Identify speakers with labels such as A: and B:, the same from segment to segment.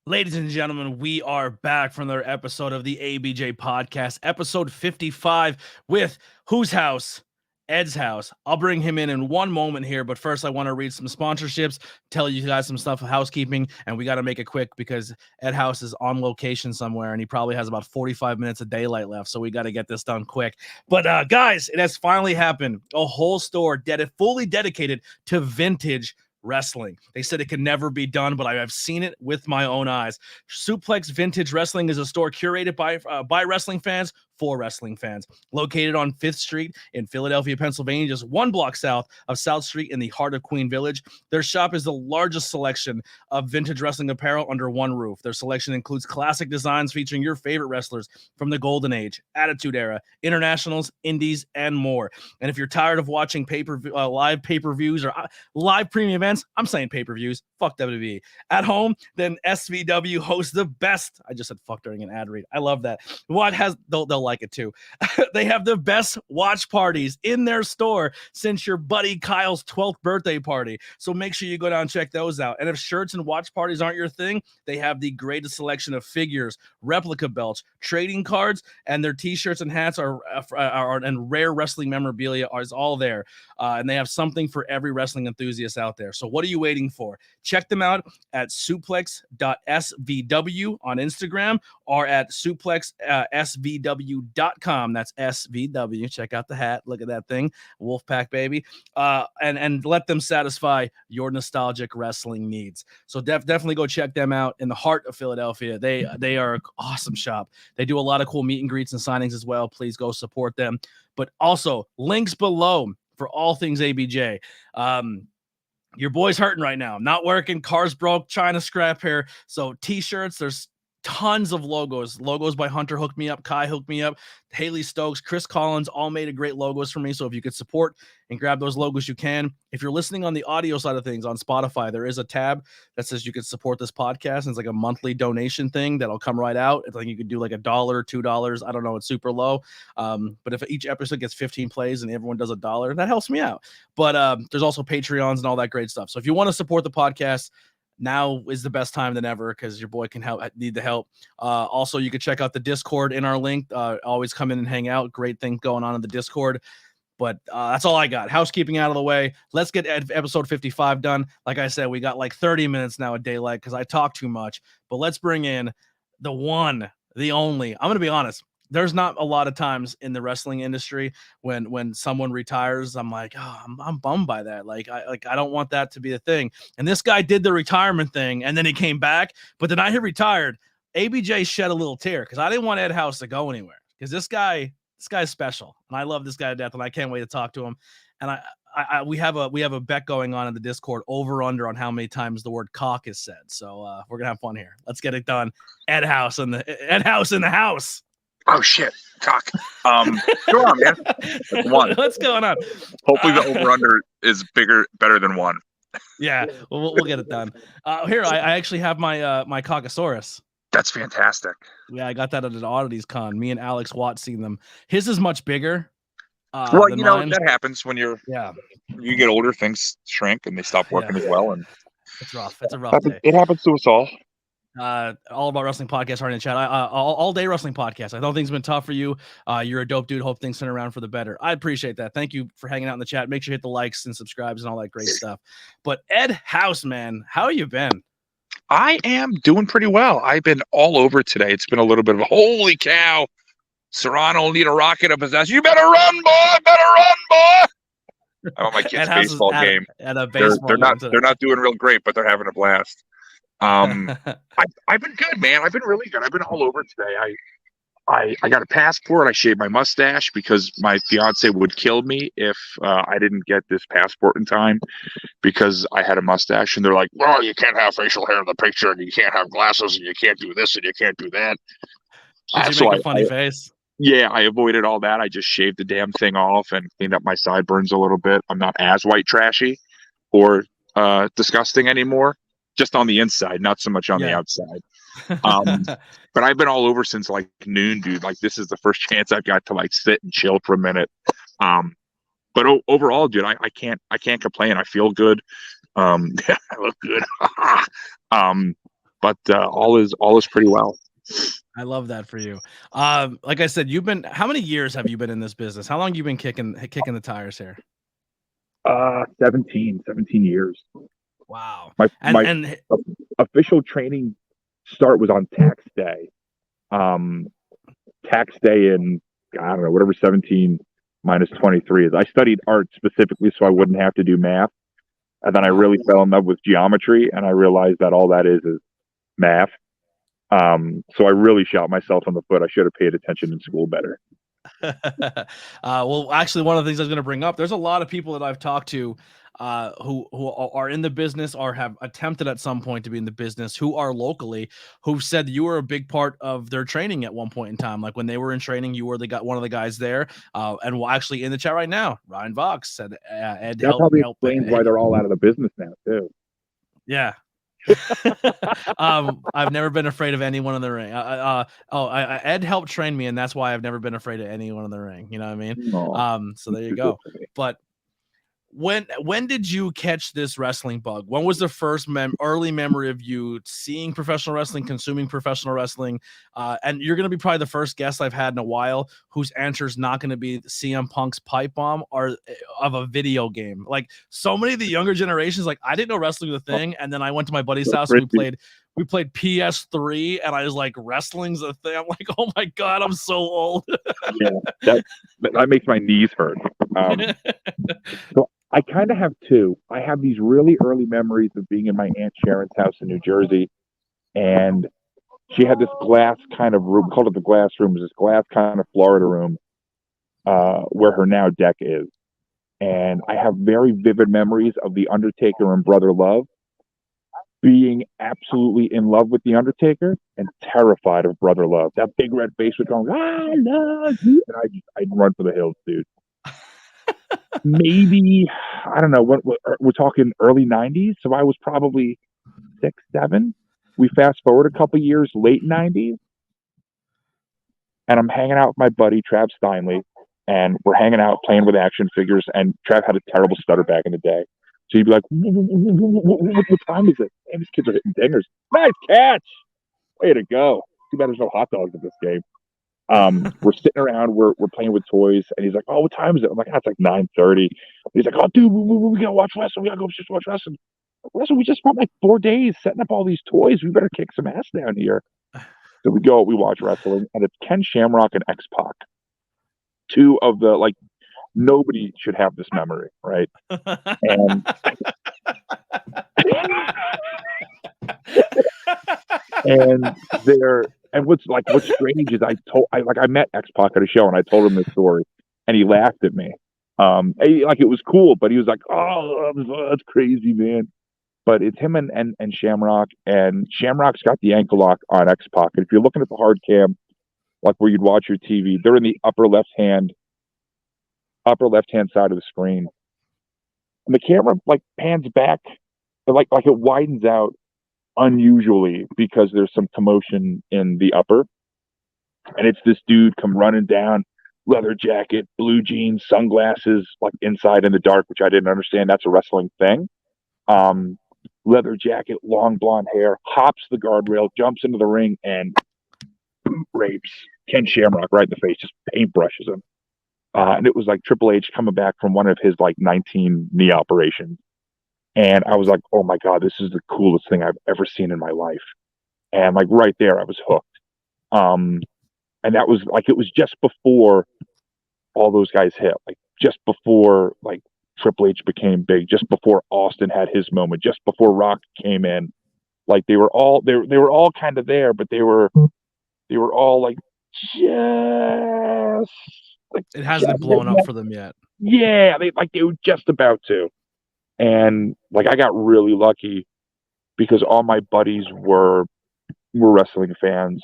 A: Ladies and gentlemen, we are back from another episode of the ABJ Podcast, episode 55 with whose house? Ed's house. I'll bring him in one moment here, but first I want to read some sponsorships, tell you guys some stuff of housekeeping, and we got to make it quick because Ed House is on location somewhere, and he probably has about 45 minutes of daylight left, so we got to get this done quick. But guys, it has finally happened. A whole store fully dedicated to vintage wrestling. They said it could never be done, but I have seen it with my own eyes. Suplex Vintage Wrestling is a store curated by wrestling fans for wrestling fans. Located on 5th Street in Philadelphia, Pennsylvania, just one block south of South Street in the heart of Queen Village. Their shop is the largest selection of vintage wrestling apparel under one roof. Their selection includes classic designs featuring your favorite wrestlers from the Golden Age, Attitude Era, Internationals, Indies, and more. And if you're tired of watching live pay-per-views or live premium events, I'm saying pay-per-views, fuck WWE. At home, then SVW hosts the best. I just said fuck during an ad read. I love that. They'll like it too. They have the best watch parties in their store since your buddy Kyle's 12th birthday party. So make sure you go down and check those out. And if shirts and watch parties aren't your thing, they have the greatest selection of figures, replica belts, trading cards, and their t-shirts and hats are and rare wrestling memorabilia is all there. And they have something for every wrestling enthusiast out there. So what are you waiting for? Check them out at suplex.svw on Instagram or at suplexsvw.com. That's SVW. Check out the hat. Look at that thing. Wolfpack, baby. And let them satisfy your nostalgic wrestling needs. So definitely go check them out in the heart of Philadelphia. They are an awesome shop. They do a lot of cool meet and greets and signings as well. Please go support them. But also, links below for all things ABJ. Your boy's hurting right now. Not working. Cars broke. China scrap here. So t-shirts, there's tons of logos. Logos by Hunter hooked me up. Kai hooked me up. Haley Stokes, Chris Collins, all made a great logos for me. So if you could support and grab those logos, you can. If you're listening on the audio side of things on Spotify, there is a tab that says you could support this podcast. And it's like a monthly donation thing that'll come right out. It's like you could do like $1, $2. I don't know. It's super low. But if each episode gets 15 plays and everyone does $1, that helps me out. But there's also Patreons and all that great stuff. So if you want to support the podcast, now is the best time than ever because your boy can need the help. Also, you can check out the Discord in our link. Always come in and hang out. Great thing going on in the Discord. But that's all I got. Housekeeping out of the way. Let's get episode 55 done. Like I said, we got like 30 minutes now at daylight because I talk too much. But let's bring in the one, the only. I'm going to be honest. There's not a lot of times in the wrestling industry when someone retires, I'm like, oh, I'm bummed by that. I don't want that to be a thing. And this guy did the retirement thing, and then he came back. But the night he retired, ABJ shed a little tear because I didn't want Ed House to go anywhere because this guy's special, and I love this guy to death, and I can't wait to talk to him. And we have a bet going on in the Discord over under on how many times the word cock is said. So we're gonna have fun here. Let's get it done. Ed House in the house.
B: Oh shit, cock. Go on, man. One.
A: What's going on?
B: Hopefully the over/under is better than one.
A: Yeah, we'll get it done. Here, I actually have my Caucasaurus.
B: That's fantastic.
A: Yeah, I got that at an Oddities Con. Me and Alex Watt seen them. His is much bigger.
B: Well, you know, that happens when you get older. Things shrink and they stop working as well. And
A: it's rough. It's a rough day.
B: It happens to us all.
A: All About Wrestling podcast right in the chat. All day wrestling podcast. I know things have been tough for you. You're a dope dude. Hope things turn around for the better. I appreciate that. Thank you for hanging out in the chat. Make sure you hit the likes and subscribes and all that great stuff. But Ed House, man, how you been?
B: I am doing pretty well. I've been all over today. It's been a little bit of a holy cow. Serrano will need a rocket of possession. You better run, boy. Better run, boy. I'm on my kid's baseball game. They're not doing real great, but they're having a blast. I've been good, man. I've been really good. I've been all over today. I got a passport. I shaved my mustache because my fiance would kill me if I didn't get this passport in time because I had a mustache. And they're like, well, you can't have facial hair in the picture, and you can't have glasses, and you can't do this, and you can't do that.
A: Did you make a funny face?
B: Yeah, I avoided all that. I just shaved the damn thing off and cleaned up my sideburns a little bit. I'm not as white trashy or disgusting anymore. Just on the inside, not so much on the outside. But I've been all over since like noon, dude. Like this is the first chance I've got to like sit and chill for a minute. But overall, dude, I can't complain. I feel good. I look good. but all is pretty well.
A: I love that for you. Like I said, how many years have you been in this business? How long have you been kicking the tires here?
B: 17 years.
A: Wow.
B: My
A: And
B: official training start was on tax day. Tax day in, I don't know, whatever 17 minus 23 is. I studied art specifically so I wouldn't have to do math. And then I really fell in love with geometry, and I realized that all that is math. So I really shot myself in the foot. I should have paid attention in school better.
A: Well, actually, one of the things I was going to bring up, there's a lot of people that I've talked to who are in the business or have attempted at some point to be in the business, who are locally, who've said you were a big part of their training at one point in time. Like when they were in training, you were one of the guys there. And we're actually in the chat right now. Ryan Vox said Ed
B: that probably explains why they're all out of the business now too.
A: Yeah. I've never been afraid of anyone in the ring. Ed helped train me, and that's why I've never been afraid of anyone in the ring. You know what I mean?
B: Aww.
A: So there you go. But when did you catch this wrestling bug? When was the first early memory of you seeing professional wrestling, consuming professional wrestling? And you're going to be probably the first guest I've had in a while whose answer is not going to be CM Punk's pipe bomb or of a video game. Like so many of the younger generations, like I didn't know wrestling was a thing, and then I went to my buddy's house and we played PS3, and I was like, wrestling's a thing. I'm like, oh my god, I'm so old.
B: Yeah, that makes my knees hurt. So I kind of have two. I have these really early memories of being in my Aunt Sharon's house in New Jersey, and she had this glass kind of room, called it the glass room, this glass kind of Florida room, where her now deck is. And I have very vivid memories of The Undertaker and Brother Love, being absolutely in love with The Undertaker and terrified of Brother Love. That big red face would go, I love you. And I'd run for the hills, dude. Maybe, I don't know, what we're talking early 90s. So I was probably 6, 7. We fast forward a couple years, late 90s. And I'm hanging out with my buddy, Trav Steinley. And we're hanging out playing with action figures. And Trav had a terrible stutter back in the day. So you'd be like, what time is it? Man, these kids are hitting dingers. Nice catch. Way to go. Too bad there's no hot dogs in this game. We're sitting around, we're playing with toys, and he's like, oh, what time is it? I'm like, it's like 9:30. He's like, oh, dude, we gotta watch wrestling. We gotta go just watch wrestling. We just spent like 4 days setting up all these toys. We better kick some ass down here. So we watch wrestling, and it's Ken Shamrock and X-Pac. Two of the, like, nobody should have this memory, right? And what's strange is I met X-Pac at a show and I told him this story and he laughed at me. It was cool, but he was like, oh, that's crazy, man. But it's him and Shamrock, and Shamrock's got the ankle lock on X-Pac. And if you're looking at the hard cam, like where you'd watch your TV, they're in the upper left hand side of the screen. And the camera like pans back, like it widens out unusually because there's some commotion in the upper. And it's this dude come running down, leather jacket, blue jeans, sunglasses, like inside in the dark, which I didn't understand. That's a wrestling thing. Leather jacket, long blonde hair, hops the guardrail, jumps into the ring, and rapes Ken Shamrock right in the face, just paintbrushes him. And it was like Triple H coming back from one of his like 19 knee operations. And I was like, oh my God, this is the coolest thing I've ever seen in my life. And like right there, I was hooked. And that was like, it was just before all those guys hit, like just before like Triple H became big, just before Austin had his moment, just before Rock came in. Like they were all kind of there, but they were all like just like
A: it hasn't blown up for them yet.
B: Yeah, they were just about to. And like I got really lucky because all my buddies were wrestling fans.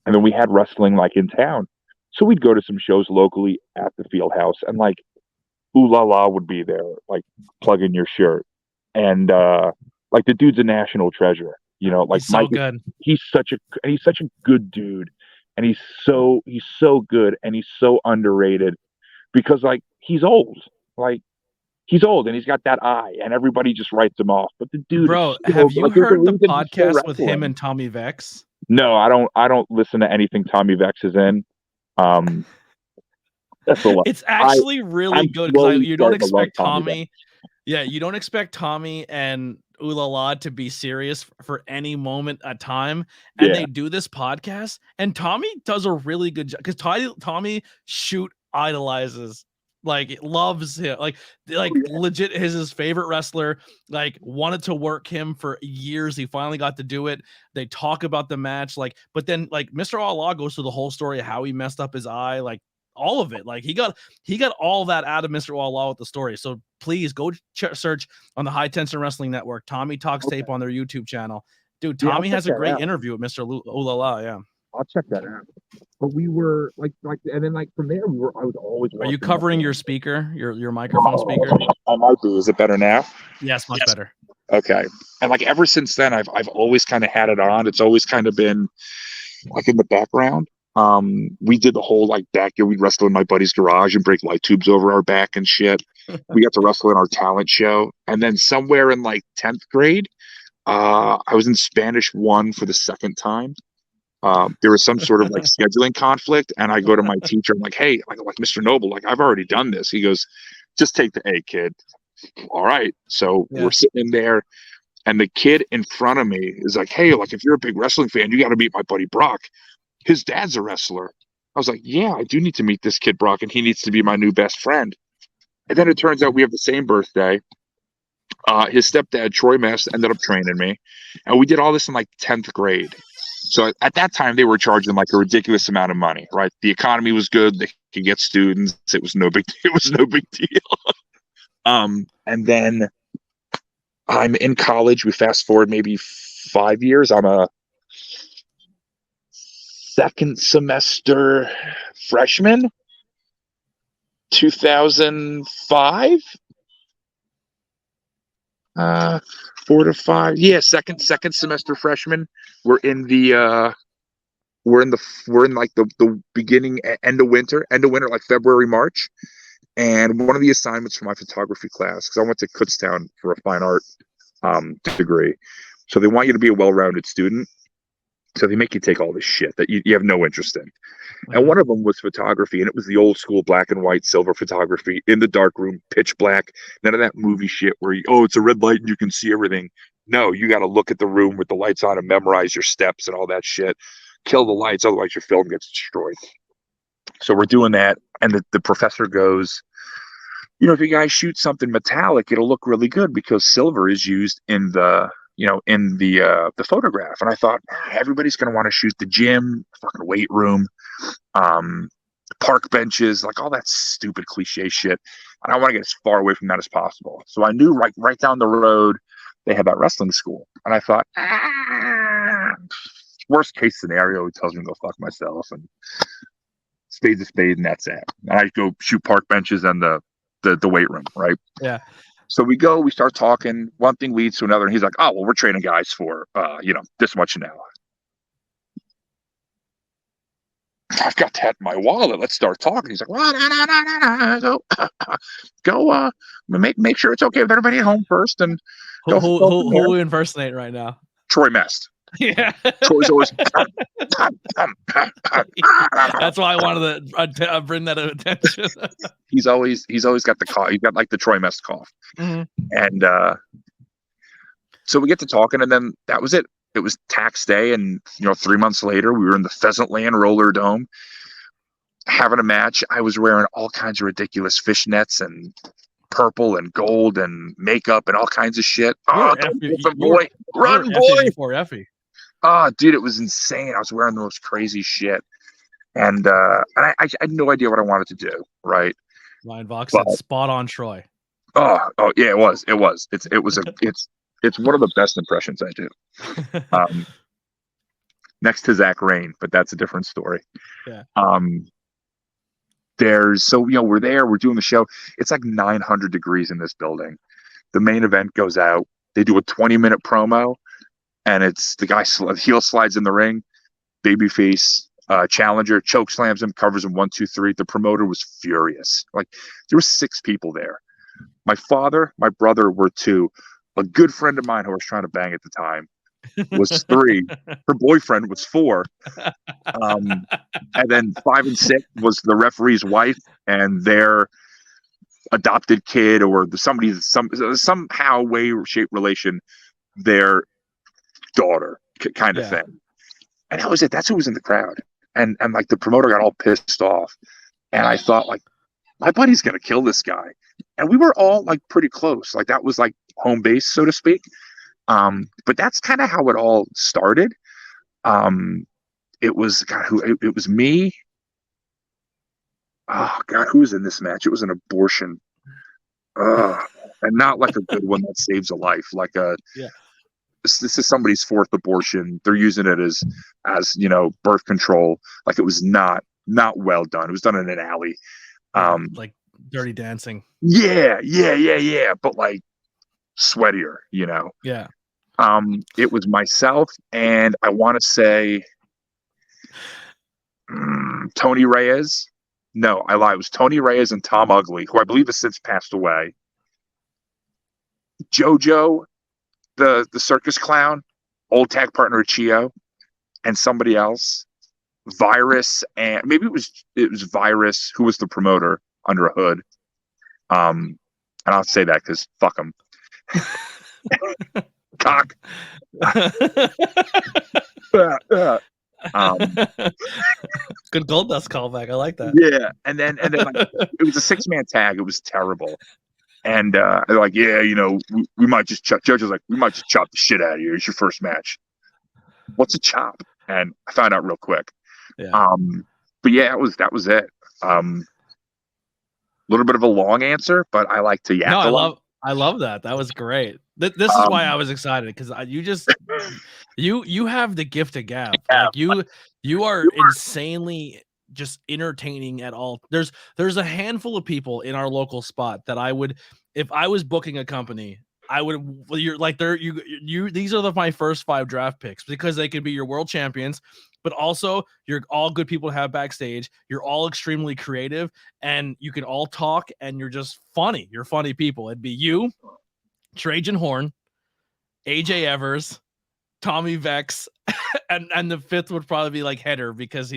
B: And then we had wrestling like in town. So we'd go to some shows locally at the field house, and like Ooh La La would be there, like plugging your shirt. And like the dude's a national treasure, you know, like
A: he's so good.
B: He's such a good dude. And he's so good, and he's so underrated because like he's old. Like he's old and he's got that eye, and everybody just writes him off. But the dude,
A: Bro,
B: is
A: have you
B: like, there's a
A: heard the
B: reason he's still
A: podcast with him
B: wrestling.
A: and Tommy Vex?
B: No, I don't listen to anything Tommy Vex is in. That's a lot.
A: It's actually really
B: I'm
A: good because you don't
B: starting to love
A: expect
B: Tommy
A: Tommy. Yeah, you don't expect Tommy and Ooh La La to be serious for any moment at time, and
B: Yeah.
A: they do this podcast, and Tommy does a really good job because Tommy idolizes, like, loves him, like legit is his favorite wrestler, like wanted to work him for years. He finally got to do it. They talk about the match, like, but then like Mr. Allah goes through the whole story of how he messed up his eye, like all of it. Like he got all that out of Mr. Allah with the story. So please go search on the High Tension Wrestling Network, Tommy Talks Tape on their YouTube channel. Dude, Tommy has a great interview with Mr. Ulala. Yeah.
B: I'll check that out. But we were like, and then like from there, I was always.
A: Are you covering your speaker, your microphone speaker?
B: I might be. Is it better now?
A: Yes, much better.
B: Okay. And like ever since then, I've always kind of had it on. It's always kind of been like in the background. We did the whole like backyard. We'd wrestle in my buddy's garage and break light tubes over our back and shit. We got to wrestle in our talent show. And then somewhere in like 10th grade, I was in Spanish 1 for the second time. There was some sort of like scheduling conflict, and I go to my teacher. I'm like, "Hey, like Mr. Noble, like I've already done this." He goes, "Just take the A, kid." All right. So we're sitting in there, and the kid in front of me is like, "Hey, like if you're a big wrestling fan, you got to meet my buddy Brock. His dad's a wrestler." I was like, "Yeah, I do need to meet this kid Brock, and he needs to be my new best friend." And then it turns out we have the same birthday. His stepdad Troy Mast ended up training me, and we did all this in like 10th grade. So at that time, they were charging like a ridiculous amount of money, right? The economy was good; they could get students. It was no big deal. And then I'm in college. We fast forward maybe 5 years. I'm a second semester freshman, 2005. 4 to 5. Yeah, second semester freshman. We're in like the beginning, end of winter, like February, March. And one of the assignments for my photography class, because I went to Kutztown for a fine art degree, so they want you to be a well-rounded student. So they make you take all this shit that you have no interest in. And one of them was photography, and it was the old school black and white silver photography in the dark room, pitch black. None of that movie shit where it's a red light and you can see everything. No, you got to look at the room with the lights on and memorize your steps and all that shit. Kill the lights, otherwise your film gets destroyed. So we're doing that, and the professor goes, if you guys shoot something metallic, it'll look really good because silver is used in the photograph. And I thought, everybody's going to want to shoot the gym, fucking weight room, park benches, like all that stupid cliche shit. And I want to get as far away from that as possible. So I knew right down the road, they had that wrestling school. And I thought, worst case scenario, he tells me to go fuck myself, and spade's a spade, and that's it. And I go shoot park benches and the weight room, right?
A: Yeah.
B: So we start talking. One thing leads to another, and he's like, "Oh, well, we're training guys for this much an hour." I've got that in my wallet. Let's start talking. He's like, "Well, no. Go make sure it's okay with everybody at home first." And
A: who we impersonate right now?
B: Troy Mast.
A: Yeah.
B: Troy's always.
A: That's why I wanted to bring that attention.
B: He's always got the cough. He's got like the Troy Mast cough.
A: Mm-hmm.
B: And so we get to talking, and then that was it. It was tax day, and 3 months later, we were in the Pheasant Land Roller Dome having a match. I was wearing all kinds of ridiculous fishnets and purple and gold and makeup and all kinds of shit. Run, boy! Oh, dude, it was insane. I was wearing the most crazy shit, and I had no idea what I wanted to do. Right?
A: Ryan Vox said, "Spot on, Troy."
B: Oh yeah, it was. It's one of the best impressions I do. Next to Zach Rain, but that's a different story.
A: Yeah.
B: We're there, we're doing the show. It's like 900 degrees in this building. The main event goes out. They do a 20-minute promo, and it's the guy heel slides in the ring, babyface challenger choke slams him, covers him 1, 2, 3. The promoter was furious. Like there were 6 people there. My father, my brother were 2. A good friend of mine who I was trying to bang at the time was 3. Her boyfriend was 4. And then 5 and 6 was the referee's wife and their adopted kid, or somehow way or shape relation, their daughter kind of thing. And that was it. That's who was in the crowd. And like the promoter got all pissed off. And I thought, like, my buddy's going to kill this guy. And we were all like pretty close. Like that was like home base, so to speak. But that's kind of how it all started. It was it was me. Oh God, who was in this match? It was an abortion. And not like a good one that saves a life. Like this is somebody's 4th abortion. They're using it as birth control. Like it was not well done. It was done in an alley.
A: Like Dirty Dancing.
B: Yeah. But like sweatier,
A: Yeah.
B: It was myself and I want to say Tony Reyes. No, I lied. It was Tony Reyes and Tom Ugly, who I believe has since passed away. JoJo, the circus clown, old tag partner of Chio, and somebody else. Virus, and maybe it was Virus who was the promoter under a hood. And I'll say that because fuck him. Cock.
A: Good Goldust callback. I like that.
B: Yeah, and then like, it was a 6-man tag. It was terrible. And they're like, yeah, we might just chop. Judge was like, we might just chop the shit out of you. It's your first match. What's a chop? And I found out real quick.
A: Yeah.
B: But yeah, that was it. A little bit of a long answer, but I like to yak.
A: No, I love that. That was great. This is why I was excited, because you have the gift of gab. Like you are insanely just entertaining at all. There's a handful of people in our local spot that I would, if I was booking a company, I would. You're like these are my first 5 draft picks, because they could be your world champions, but also you're all good people to have backstage. You're all extremely creative, and you can all talk, and you're just funny. You're funny people. It'd be you, Trajan Horn, AJ Evers, Tommy Vex, and the 5th would probably be like Header, because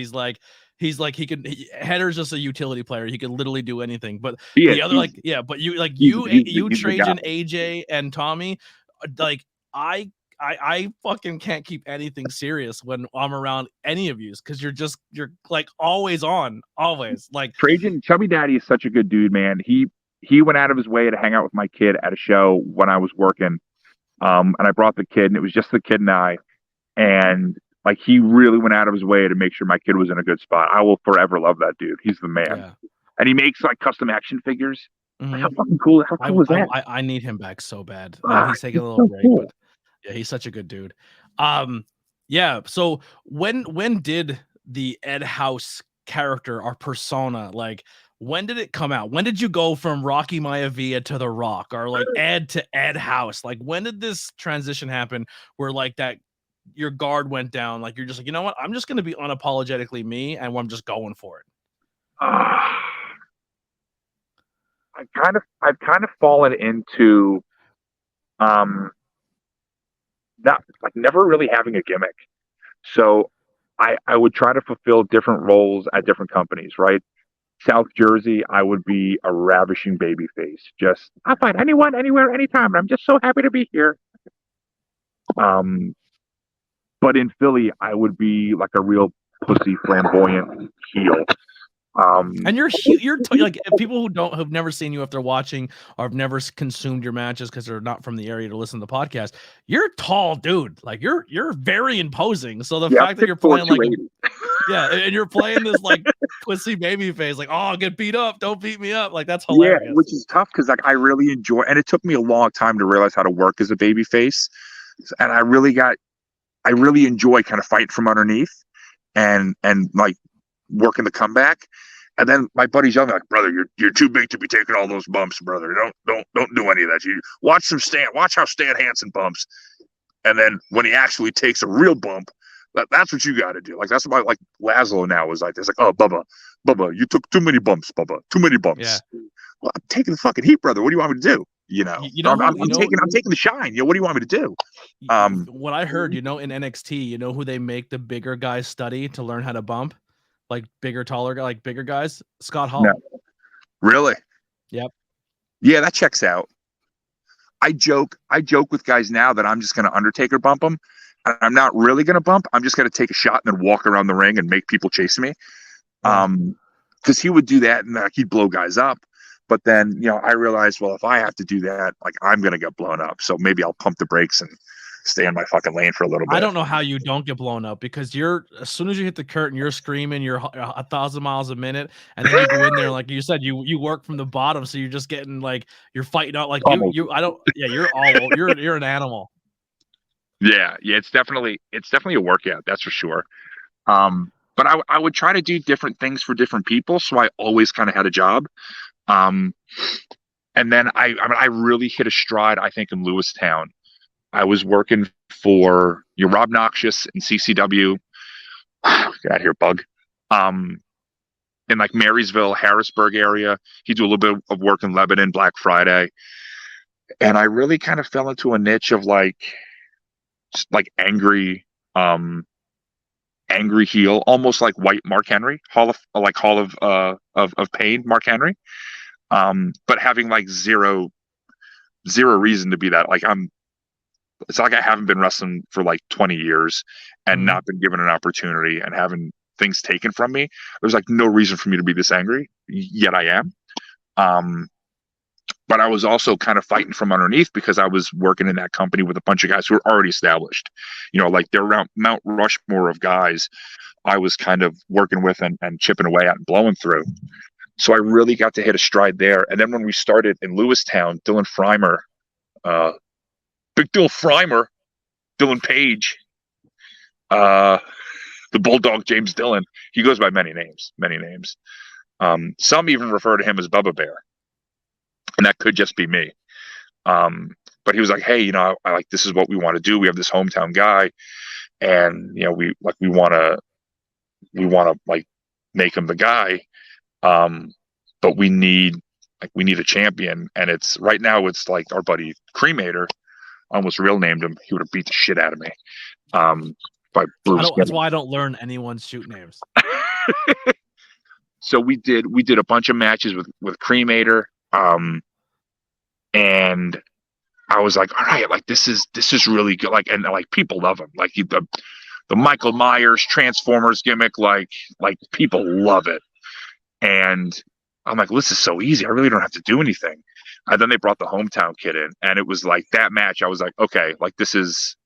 A: Header's just a utility player. He could literally do anything. But the other but you Trajan, AJ, and Tommy, like I fucking can't keep anything serious when I'm around any of you, because you're like always on, always. Like
B: Trajan, Chubby Daddy is such a good dude, man. He went out of his way to hang out with my kid at a show when I was working. And I brought the kid, and it was just the kid and I. And like, he really went out of his way to make sure my kid was in a good spot. I will forever love that dude. He's the man. Yeah. And he makes like custom action figures. Mm-hmm. Like, how fucking cool! How cool is that?
A: I need him back so bad. He's taking a little break, cool. But yeah, he's such a good dude. Yeah. So when did the Ed House character or persona, like, when did it come out? When did you go from Rocky Maivia to The Rock, or like Ed to Ed House? Like, when did this transition happen where like that your guard went down? Like, you're just like, you know what? I'm just going to be unapologetically me, and I'm just going for it.
B: I've kind of fallen into not like never really having a gimmick. So I would try to fulfill different roles at different companies, right? South Jersey, I would be a ravishing baby face. Just, I'll fight anyone, anywhere, anytime. And I'm just so happy to be here. But in Philly, I would be like a real pussy, flamboyant heel.
A: And you're like, people who have never seen you after watching, or have never consumed your matches because they're not from the area to listen to the podcast. You're a tall dude. Like, you're very imposing. So the fact that you're playing like, and you're playing this like pussy baby face, like, oh, I'll get beat up, don't beat me up. Like, that's hilarious.
B: Yeah, which is tough because like I really enjoy, and it took me a long time to realize how to work as a baby face, and I really enjoy kind of fighting from underneath and like working the comeback. And then my buddies yelling like, brother, you're too big to be taking all those bumps, brother. Don't do any of that. You watch how Stan Hansen bumps. And then when he actually takes a real bump, that's what you got to do. Like, that's about like Laszlo now was like this. Like, oh, Bubba, you took too many bumps, Bubba. Too many bumps.
A: Yeah.
B: Well, I'm taking the fucking heat, brother. What do you want me to do? I'm taking the shine. What do you want me to do?
A: What I heard, in NXT, who they make the bigger guys study to learn how to bump, like bigger, taller, like bigger guys. Scott Hall.
B: No. Really?
A: Yep.
B: Yeah, that checks out. I joke with guys now that I'm just going to Undertaker bump them. I'm not really going to bump. I'm just going to take a shot and then walk around the ring and make people chase me. Because he would do that and he'd blow guys up. But then, I realized, well, if I have to do that, like, I'm going to get blown up. So maybe I'll pump the brakes and stay in my fucking lane for a little bit.
A: I don't know how you don't get blown up, because as soon as you hit the curtain, you're screaming, you're 1,000 miles a minute, and then you go in there, like you said, you work from the bottom, so you're just getting, like, you're fighting out, like, you're all over, you're an animal.
B: Yeah, it's definitely a workout, that's for sure. But I would try to do different things for different people, so I always kind of had a job. And then I really hit a stride, I think, in Lewistown. I was working for Rob Noxious in CCW. Get out of here, bug. In like Marysville, Harrisburg area. He do a little bit of work in Lebanon, Black Friday. And I really kind of fell into a niche of like angry heel, almost like white Mark Henry, Hall of Pain Mark Henry. But having like zero reason to be that. Like it's like I haven't been wrestling for like 20 years and not been given an opportunity and having things taken from me. There's like no reason for me to be this angry, yet I am. But I was also kind of fighting from underneath because I was working in that company with a bunch of guys who were already established. Like they're around Mount Rushmore of guys I was kind of working with and chipping away at and blowing through. So I really got to hit a stride there. And then when we started in Lewistown, Dylan Freimer, Big Dill Freimer, Dylan Page, the Bulldog James Dillon. He goes by many names. Some even refer to him as Bubba Bear, and that could just be me. But he was like, "Hey, I like, this is what we want to do. We have this hometown guy, and we want to like make him the guy, but we need a champion, and it's right now it's like our buddy Cremator." Almost real named him. He would have beat the shit out of me.
A: That's why I don't learn anyone's shoot names.
B: So we did a bunch of matches with Cremator, and I was like, all right, like this is really good. Like, and like people love him. Like the Michael Myers Transformers gimmick, like people love it. And I'm like, well, this is so easy. I really don't have to do anything. And then they brought the hometown kid in, and it was like that match. I was like, okay, like this is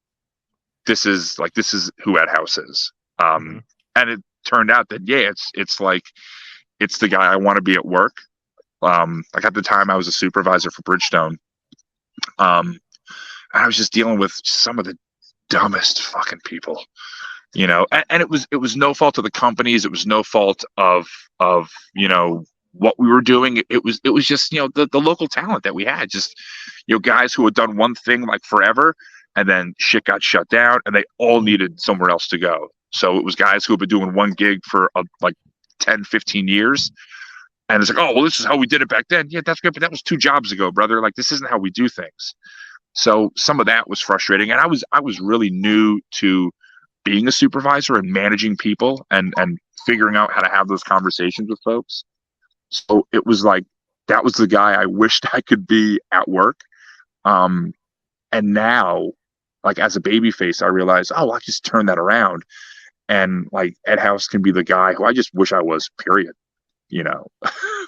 B: who Ed House is. And it turned out that it's the guy I want to be at work. Like at the time I was a supervisor for Bridgestone. And I was just dealing with some of the dumbest fucking people, and it was no fault of the companies. It was no fault of what we were doing. It was just the local talent that we had, just guys who had done one thing like forever, and then shit got shut down and they all needed somewhere else to go. So it was guys who had been doing one gig for like 10-15 years, and it's like, oh well, this is how we did it back then. Yeah, that's good, but that was 2 jobs ago, brother. Like, this isn't how we do things. So some of that was frustrating, and I was really new to being a supervisor and managing people and figuring out how to have those conversations with folks. So it was like, that was the guy I wished I could be at work. And now, like as a babyface, I realized, oh, I just turn that around. And like Ed House can be the guy who I just wish I was, period.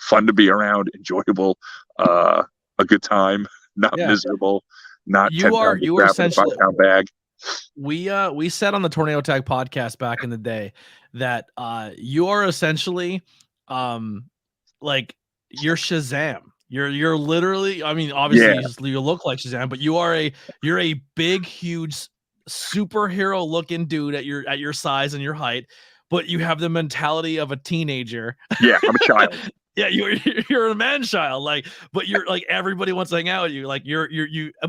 B: Fun to be around, enjoyable, a good time, not miserable, not
A: you are essentially
B: 5-pound bag.
A: We said on the Tornado Tag podcast back in the day that you are essentially like you're Shazam. You're literally, I mean, obviously you look like Shazam, but you're a big, huge superhero looking dude at your size and your height, but you have the mentality of a teenager.
B: Yeah, I'm a child.
A: Yeah, you're a man child, like, but you're like everybody wants to hang out with you, like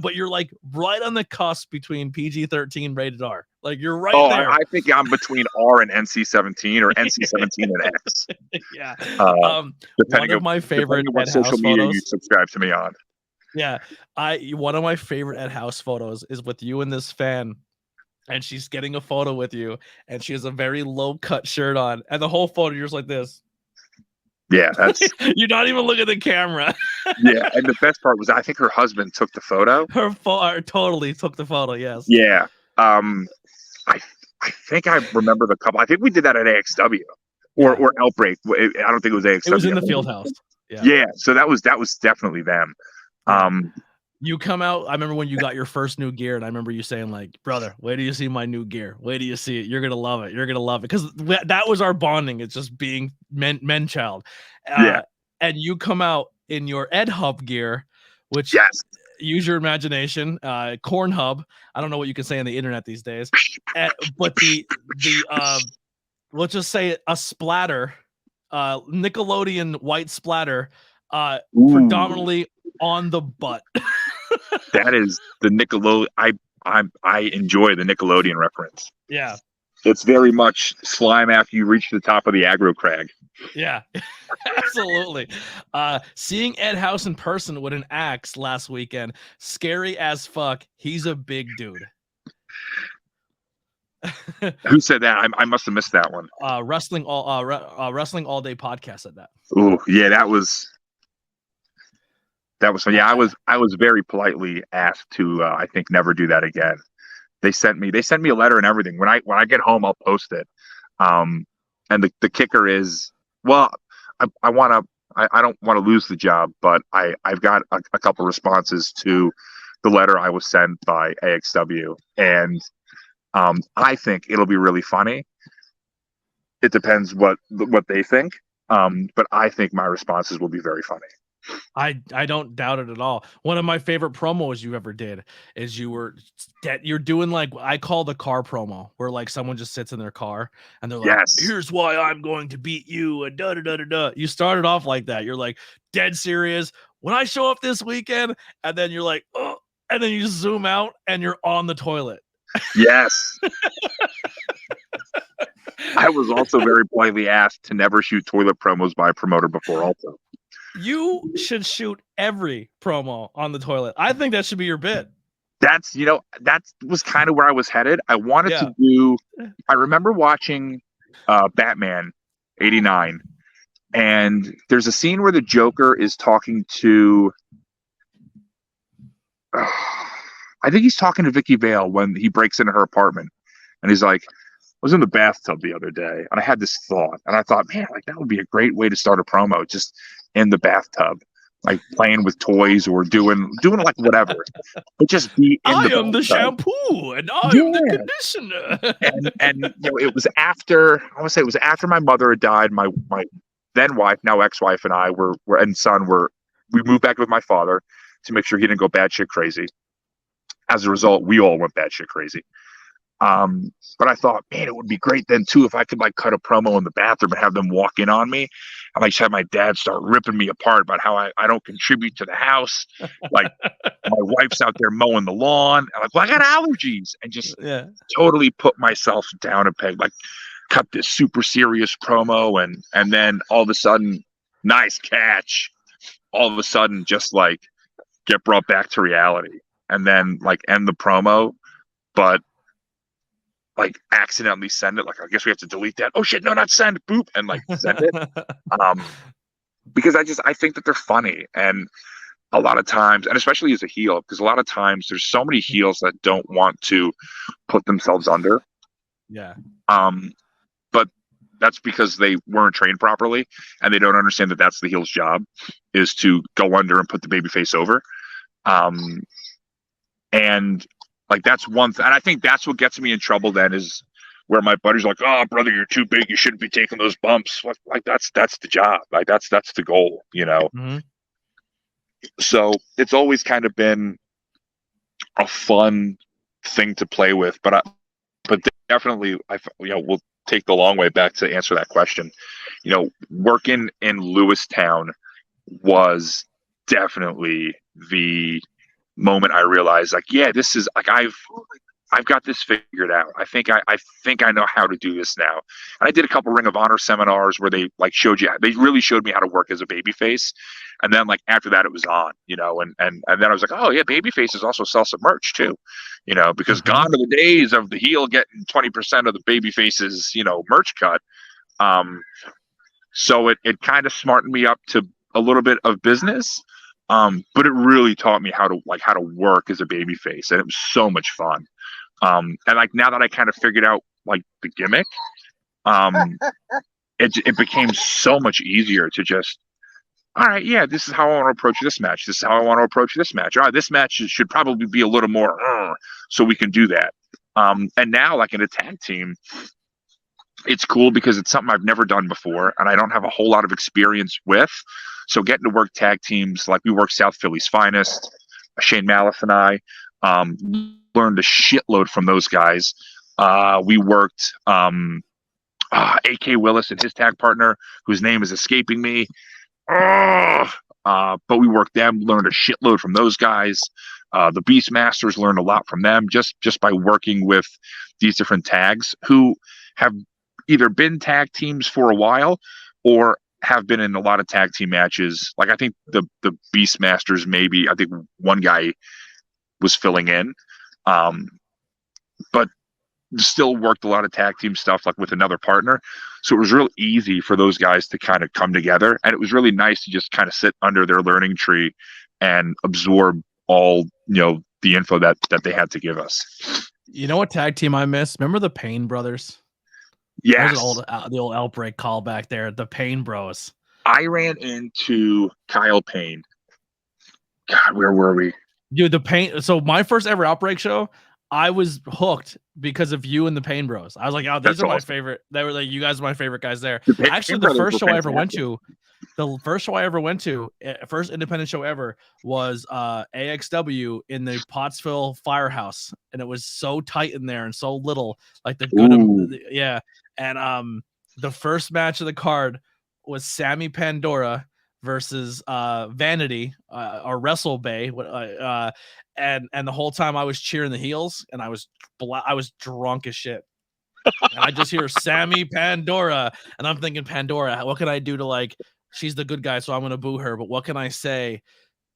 A: but you're like right on the cusp between PG-13 rated R, like you're right
B: Oh,
A: there.
B: I think I'm between R and NC-17 or NC-17 and X.
A: Yeah.
B: Uh,
A: One of my favorite
B: depending on what
A: Ed
B: social
A: House
B: media you
A: photos.
B: subscribe to me on.
A: Yeah, one of my favorite Ed House photos is with you and this fan, and she's getting a photo with you, and she has a very low cut shirt on, and the whole photo you're just like this.
B: Yeah, that's
A: You're not even looking at the camera.
B: yeah. And the best part was I think her husband took the photo.
A: Her totally took the photo. Yes.
B: Yeah. I I think I remember the couple. I think we did that at AXW or Outbreak. I don't think it was AXW.
A: It was in the field house.
B: Yeah. So that was definitely them.
A: Yeah. You come out. I remember when you got your first new gear, and I remember you saying, like, brother, wait till you see my new gear. Wait till you see it. You're gonna love it. You're gonna love it. Because that was our bonding. It's just being men child.
B: Yeah.
A: And you come out in your Ed Hub gear, which
B: Yes.
A: use your imagination. Corn Hub. I don't know what you can say on the internet these days. But the let's just say a splatter, Nickelodeon white splatter, predominantly on the butt.
B: That is the Nickelodeon. I enjoy the Nickelodeon reference.
A: Yeah.
B: It's very much slime after you reach the top of the aggro crag.
A: Yeah, absolutely. Seeing Ed House in person with an axe last weekend, scary as fuck. He's a big dude.
B: Who said that? I must have missed that one.
A: Wrestling all day podcast said that.
B: Oh yeah, that was yeah. I was very politely asked to I think never do that again. They sent me a letter and everything. When I get home, I'll post it. And the kicker is, well, I don't want to lose the job, but I've got a couple responses to the letter I was sent by AXW, and I think it'll be really funny. It depends what they think, but I think my responses will be very funny.
A: I don't doubt it at all. One of my favorite promos you ever did is you're doing, like, I call the car promo, where like someone just sits in their car and they're like,
B: yes,
A: here's why I'm going to beat you, and da da da da da. You started off like that. You're like dead serious. When I show up this weekend, and then you're like, oh, and then you zoom out and you're on the toilet.
B: Yes. I was also very politely asked to never shoot toilet promos by a promoter before also.
A: You should shoot every promo on the toilet. I think that should be your bit.
B: That was kind of where I was headed. I wanted to do, I remember watching Batman 89, and there's a scene where the Joker is talking to, I think he's talking to Vicky Vale when he breaks into her apartment, and he's like, I was in the bathtub the other day, and I had this thought, and I thought, man, like that would be a great way to start a promo, just in the bathtub, like playing with toys or doing like whatever, but just be in the bathtub.
A: The shampoo, and I am the conditioner.
B: and it was after, I want to say it was after my mother had died. My then wife, now ex-wife, and I we moved back with my father to make sure he didn't go batshit crazy. As a result, we all went batshit crazy. But I thought, man, it would be great then too if I could like cut a promo in the bathroom and have them walk in on me, and like have my dad start ripping me apart about how I don't contribute to the house. Like my wife's out there mowing the lawn, and like, well, I got allergies, and just totally put myself down a peg, like cut this super serious promo, and then all of a sudden, nice catch. All of a sudden, just like get brought back to reality, and then like end the promo, but like accidentally send it. Like, I guess we have to delete that. Oh shit, no, not send. Boop, and like send it. Because I think that they're funny, and a lot of times, and especially as a heel, because a lot of times there's so many heels that don't want to put themselves under.
A: Yeah.
B: But that's because they weren't trained properly, and they don't understand that that's the heel's job, is to go under and put the babyface over. And like that's one thing, and I think that's what gets me in trouble. Then is where my buddy's like, "Oh, brother, you're too big. You shouldn't be taking those bumps." Like that's the job. Like that's the goal, you know.
A: Mm-hmm.
B: So it's always kind of been a fun thing to play with, but definitely, we'll take the long way back to answer that question. working in Lewistown was definitely the moment I realized, like, yeah, this is like I've got this figured out. I think I know how to do this now. And I did a couple Ring of Honor seminars where they really showed me how to work as a babyface. And then like after that it was on, and then I was like, oh yeah, babyfaces also sell some merch too, because gone are the days of the heel getting 20% of the babyface's, merch cut. So it kind of smartened me up to a little bit of business. But it really taught me how to work as a babyface, and it was so much fun. And like now that I kind of figured out like the gimmick, it became so much easier to just, all right, yeah, this is how I want to approach this match. This is how I want to approach this match. All right, this match should probably be a little more, so we can do that. And now, like in a tag team, it's cool because it's something I've never done before, and I don't have a whole lot of experience with. So getting to work tag teams, like we worked South Philly's Finest, Shane Malice and I, learned a shitload from those guys. We worked A.K. Willis and his tag partner, whose name is escaping me. But we worked them, learned a shitload from those guys. The Beastmasters learned a lot from them just by working with these different tags who have either been tag teams for a while or have been in a lot of tag team matches. Like I think the Beastmasters, maybe I think one guy was filling in, but still worked a lot of tag team stuff like with another partner. So it was real easy for those guys to kind of come together, and it was really nice to just kind of sit under their learning tree and absorb all the info that they had to give us.
A: You know what tag team I miss? Remember the Payne Brothers?
B: Yes.
A: The old Outbreak callback there. The Payne Bros.
B: I ran into Kyle Payne. God, where were we?
A: Dude, the Payne. So my first ever Outbreak show, I was hooked because of you and the Payne Bros. I was like, oh, these are my favorite. They were like, you guys are my favorite guys there. Actually, the first show I ever went to, first independent show ever was AXW in the Pottsville Firehouse. And it was so tight in there and so little, like the good, yeah. And the first match of the card was Sammy Pandora versus Vanity or Wrestle Bay. And the whole time I was cheering the heels, and I was drunk as shit. And I just hear Sammy Pandora, and I'm thinking, Pandora, what can I do to like? She's the good guy, so I'm gonna boo her. But what can I say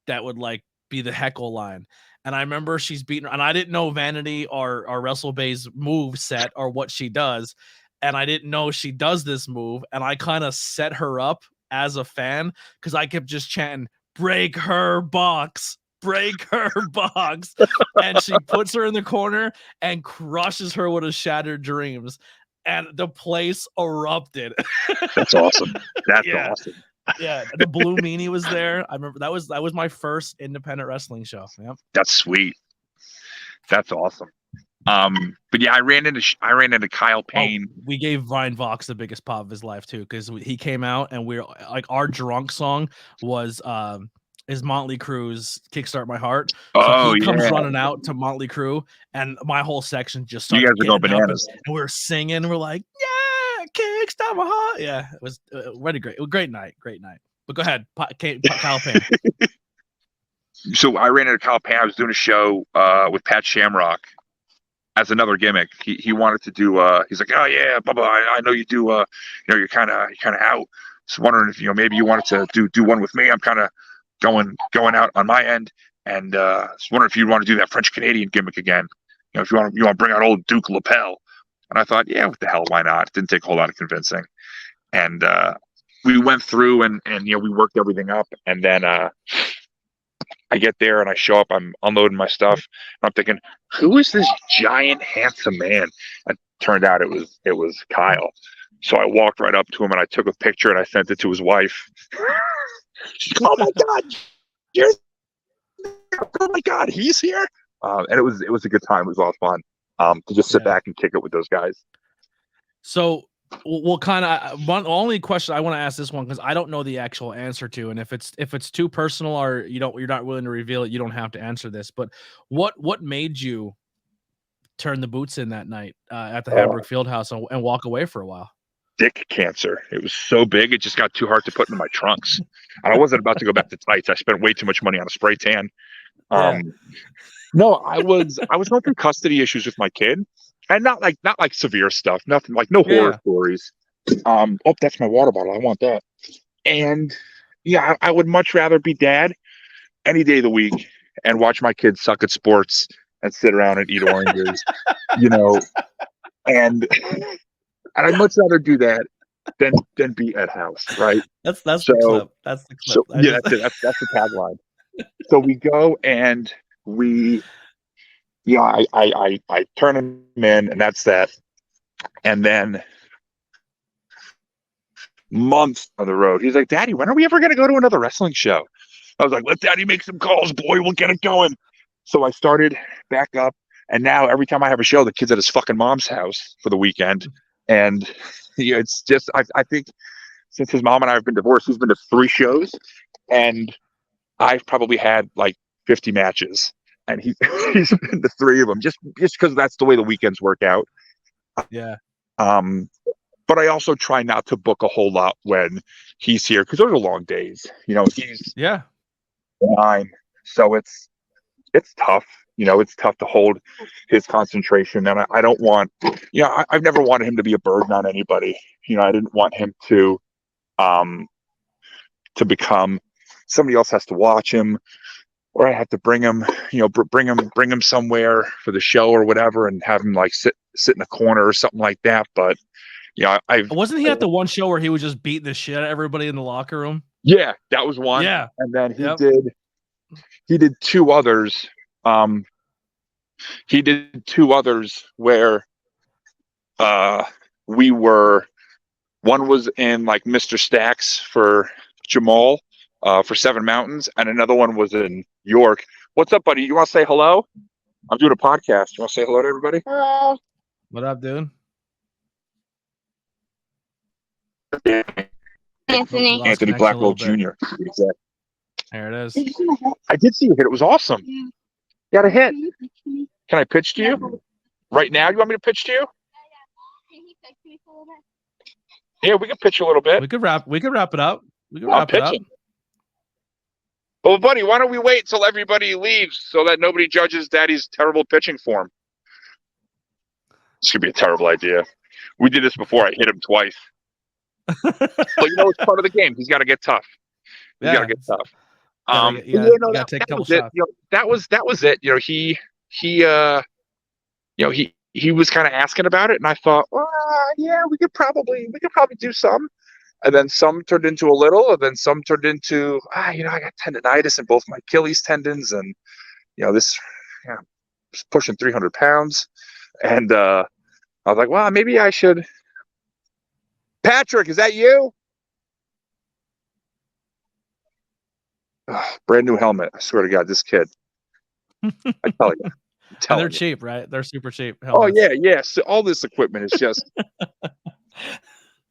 A: that would like be the heckle line? And I remember she's beating her, and I didn't know Vanity or Wrestle Bay's move set or what she does, and I didn't know she does this move, and I kind of set her up as a fan because I kept just chanting, "Break her box." Break her box, and she puts her in the corner and crushes her with a Shattered Dreams, and the place erupted.
B: That's awesome. That's awesome.
A: Yeah, the Blue Meanie was there. I remember that was my first independent wrestling show. Yep.
B: That's sweet. That's awesome. But yeah, I ran into Kyle Payne.
A: We gave Ryan Vox the biggest pop of his life too, because he came out and we're like, our drunk song was is Motley Crue's Kickstart My Heart. So he comes running out to Motley Crue, and my whole section just started.
B: You guys are going bananas.
A: And we're singing. We're like, yeah, Kickstart My Heart. Yeah, it was really great. It was a great night. But go ahead, Kyle Payne.
B: So I ran into Kyle Payne. I was doing a show with Pat Shamrock as another gimmick. He wanted to do. He's like, oh yeah, blah blah. I know you do. You're kind of out. Just wondering if maybe you wanted to do one with me. I'm kind of going out on my end, and just wondering if you want to do that French Canadian gimmick again. If you want to bring out old Duke Lapel. And I thought, yeah, what the hell, why not? It didn't take a whole lot of convincing. And we went through and we worked everything up, and then I get there and I show up, I'm unloading my stuff, and I'm thinking, who is this giant handsome man? And it turned out it was Kyle. So I walked right up to him and I took a picture and I sent it to his wife. Oh my God! Oh my God, he's here! And it was a good time. It was a lot of fun to just sit back and kick it with those guys.
A: So we'll kind of only question I want to ask this one because I don't know the actual answer to, and if it's too personal or you're not willing to reveal it, you don't have to answer this. But what made you turn the boots in that night at the Hamburg Fieldhouse and walk away for a while?
B: dick cancer. It was so big, it just got too hard to put into my trunks. And I wasn't about to go back to tights. I spent way too much money on a spray tan. No, I was going through custody issues with my kid, and not like severe stuff, nothing like no horror stories. Oh, that's my water bottle. I want that. And yeah, I would much rather be dad any day of the week and watch my kids suck at sports and sit around and eat oranges, and I'd much rather do that than be at house, right?
A: That's the clip. That's the clip.
B: So, that's it. That's the tagline. So we go and I turn him in, and that's that. And then months on the road, he's like, "Daddy, when are we ever going to go to another wrestling show?" I was like, "Let Daddy make some calls, boy. We'll get it going." So I started back up, and now every time I have a show, the kid's at his fucking mom's house for the weekend. And it's just, I think since his mom and I have been divorced, he's been to 3 shows, and I've probably had like 50 matches, and he's been to 3 of them just because that's the way the weekends work out.
A: Yeah.
B: But I also try not to book a whole lot when he's here, because those are long days. He's 9, so it's tough. It's tough to hold his concentration, and I don't want. I've never wanted him to be a burden on anybody. I didn't want him to become somebody else has to watch him, or I have to bring him, bring him somewhere for the show or whatever, and have him like sit in a corner or something like that. But
A: wasn't he at the one show where he would just beat the shit out of everybody in the locker room?
B: Yeah, that was one.
A: Yeah,
B: and then he did 2 others. He did 2 others where one was in like Mr. Stacks for Jamal for 7 Mountains, and another one was in York. What's up, buddy? You want to say hello? I'm doing a podcast. You want to say hello to everybody?
C: Hello.
A: What up, dude?
C: Anthony
B: Blackwell Jr. Exactly.
A: There it is.
B: I did see you hit. It was awesome. You got a hit. Can I pitch to you right now? You want me to pitch to you? Yeah, we can pitch a little bit.
A: We could wrap it up. We could wrap it up.
B: Well, buddy, why don't we wait till everybody leaves so that nobody judges Daddy's terrible pitching form? This could be a terrible idea. We did this before. I hit him twice. But it's part of the game. He's got to get tough. He's got to get tough.
A: You gotta take a couple shots.
B: That was it. He was kind of asking about it, and I thought, well, yeah, we could probably do some. And then some turned into a little, and then some turned into, I got tendonitis in both my Achilles tendons, and this, was pushing 300 pounds, and I was like, well, maybe I should. Patrick, is that you? Brand new helmet. I swear to God, this kid. I tell you.
A: And they're cheap, right? They're super cheap
B: helmets. Oh, yeah. So all this equipment is just